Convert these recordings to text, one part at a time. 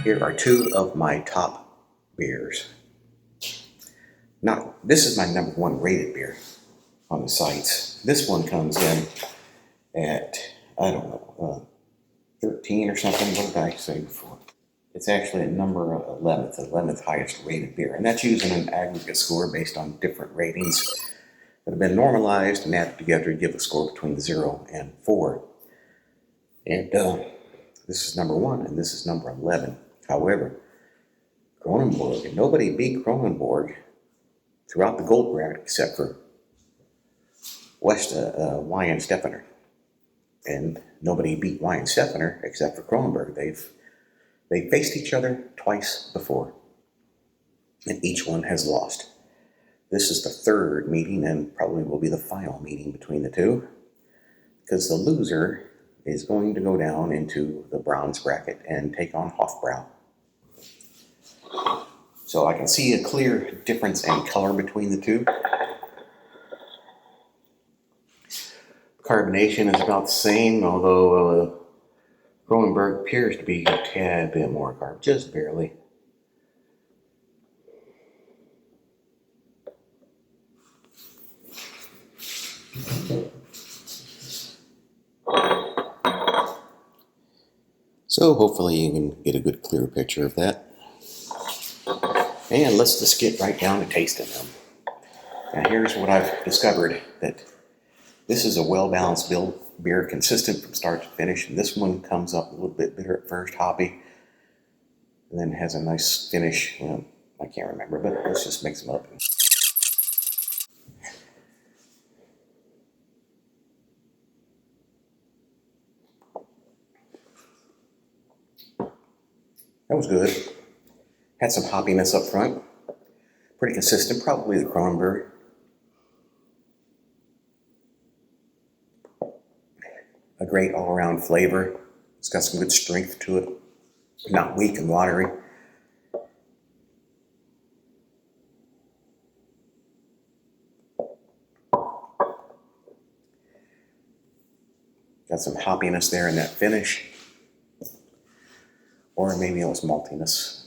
Here are two of my top beers. Now, this is my number one rated beer on the sites. This one comes in at, I don't know, 13 or something. What did I say before? It's actually at number 11th highest rated beer. And that's using an aggregate score based on different ratings that have been normalized and added together to give a score between 0 and 4. And this is number 1 and this is number 11. However, Kronenbourg, and nobody beat Kronenbourg throughout the gold bracket except for Weihenstephaner. And nobody beat Weihenstephaner except for Kronenbourg. They've faced each other twice before, and each one has lost. This is the third meeting and probably will be the final meeting between the two, because the loser is going to go down into the bronze bracket and take on Hofbräu. So I can see a clear difference in color between the two. Carbonation is about the same, although Kronenbourg appears to be a tad bit more carb, just barely. So hopefully you can get a good clear picture of that. And let's just get right down to tasting them. Now here's what I've discovered, that this is a well-balanced beer, consistent from start to finish. And this one comes up a little bit bitter at first, hoppy, and then has a nice finish. Well, I can't remember, but let's just mix them up. That was good. Had some hoppiness up front. Pretty consistent, probably the Kronenbourg. A great all-around flavor. It's got some good strength to it. Not weak and watery. Got some hoppiness there in that finish. Or maybe it was maltiness.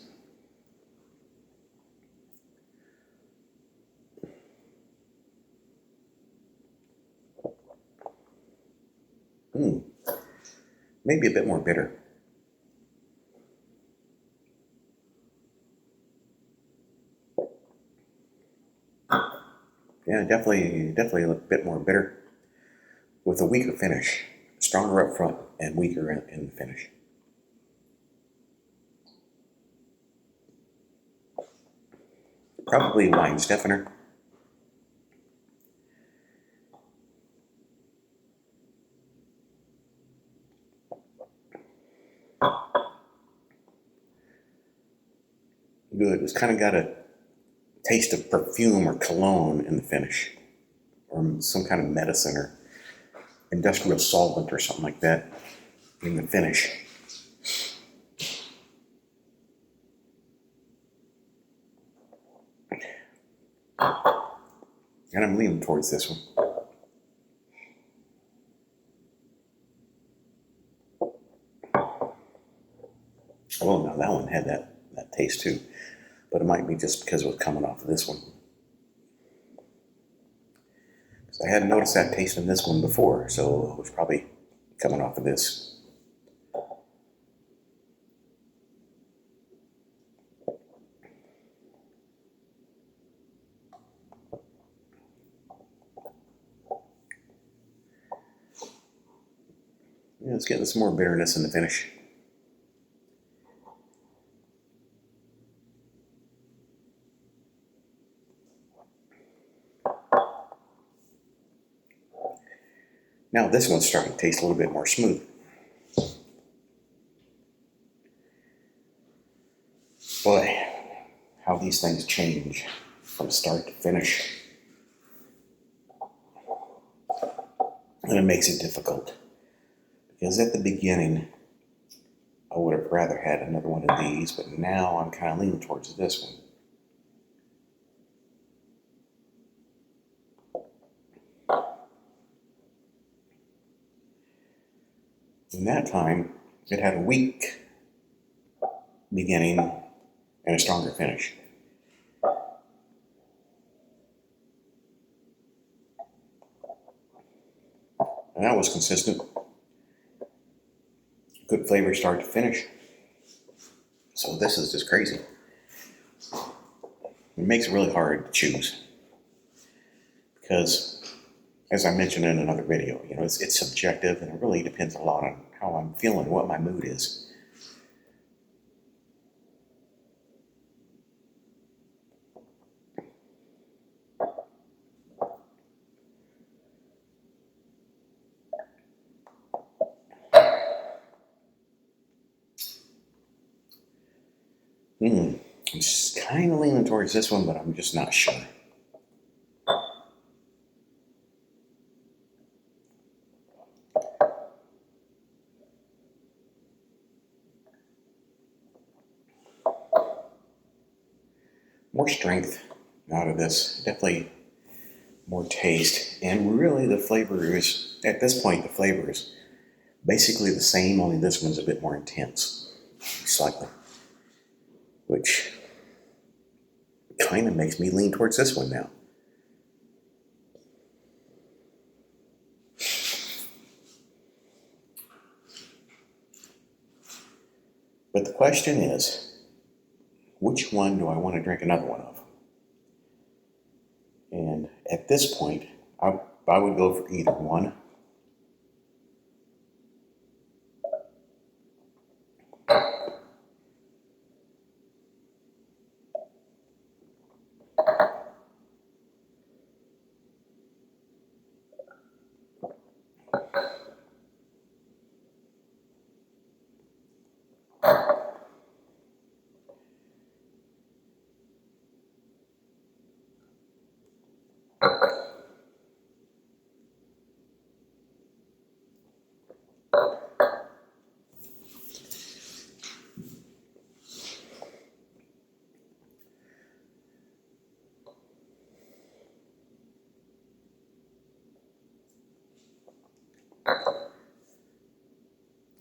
Maybe a bit more bitter. Yeah, definitely a bit more bitter with a weaker finish. Stronger up front and weaker in the finish. Probably Weihenstephaner. Good. It's kind of got a taste of perfume or cologne in the finish, or some kind of medicine or industrial solvent or something like that in the finish. And I'm leaning towards this one. Well, now that one had that taste too, but it might be just because it was coming off of this one. Because I hadn't noticed that taste in this one before, so it was probably coming off of this. Yeah, it's getting some more bitterness in the finish. Now this one's starting to taste a little bit more smooth. Boy, how these things change from start to finish. And it makes it difficult. Because at the beginning, I would have rather had another one of these, but now I'm kind of leaning towards this one. In that time, it had a weak beginning and a stronger finish. And that was consistent. Good flavor start to finish. So this is just crazy. It makes it really hard to choose. Because, as I mentioned in another video, you know, it's subjective and it really depends a lot on how I'm feeling, what my mood is. I'm just kind of leaning towards this one, but I'm just not sure. More strength out of this, definitely more taste, and really the flavor is, at this point, the flavor is basically the same, only this one's a bit more intense, slightly, which kind of makes me lean towards this one now. But the question is, which one do I want to drink another one of? And at this point, I would go for either one.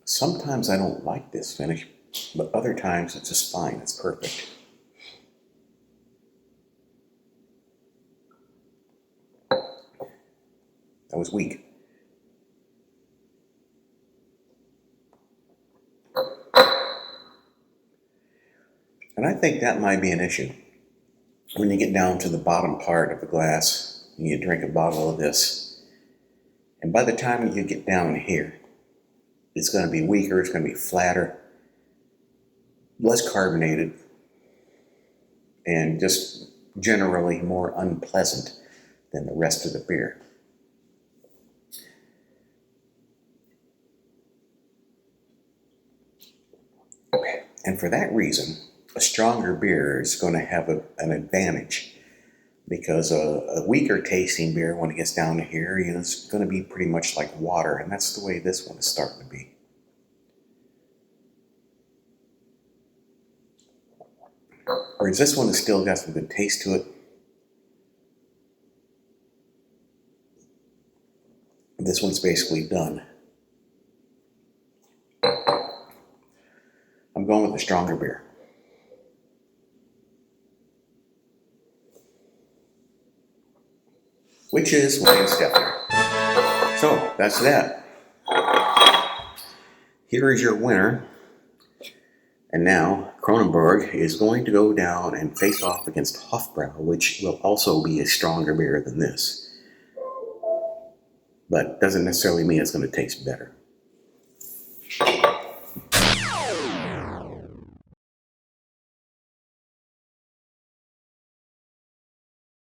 Sometimes I don't like this finish, but other times it's just fine, it's perfect. That was weak. And I think that might be an issue. When you get down to the bottom part of the glass, and you drink a bottle of this, and by the time you get down here, it's going to be weaker, it's going to be flatter, less carbonated, and just generally more unpleasant than the rest of the beer. And for that reason, a stronger beer is going to have an advantage, because a weaker tasting beer, when it gets down to here, you know, it's going to be pretty much like water, and that's the way this one is starting to be. Whereas this one has still got some good taste to it. This one's basically done. I'm going with a stronger beer. Which is Weihenstephaner. So, that's that. Here is your winner. And now, Kronenbourg is going to go down and face off against Hofbräu, which will also be a stronger beer than this. But doesn't necessarily mean it's going to taste better.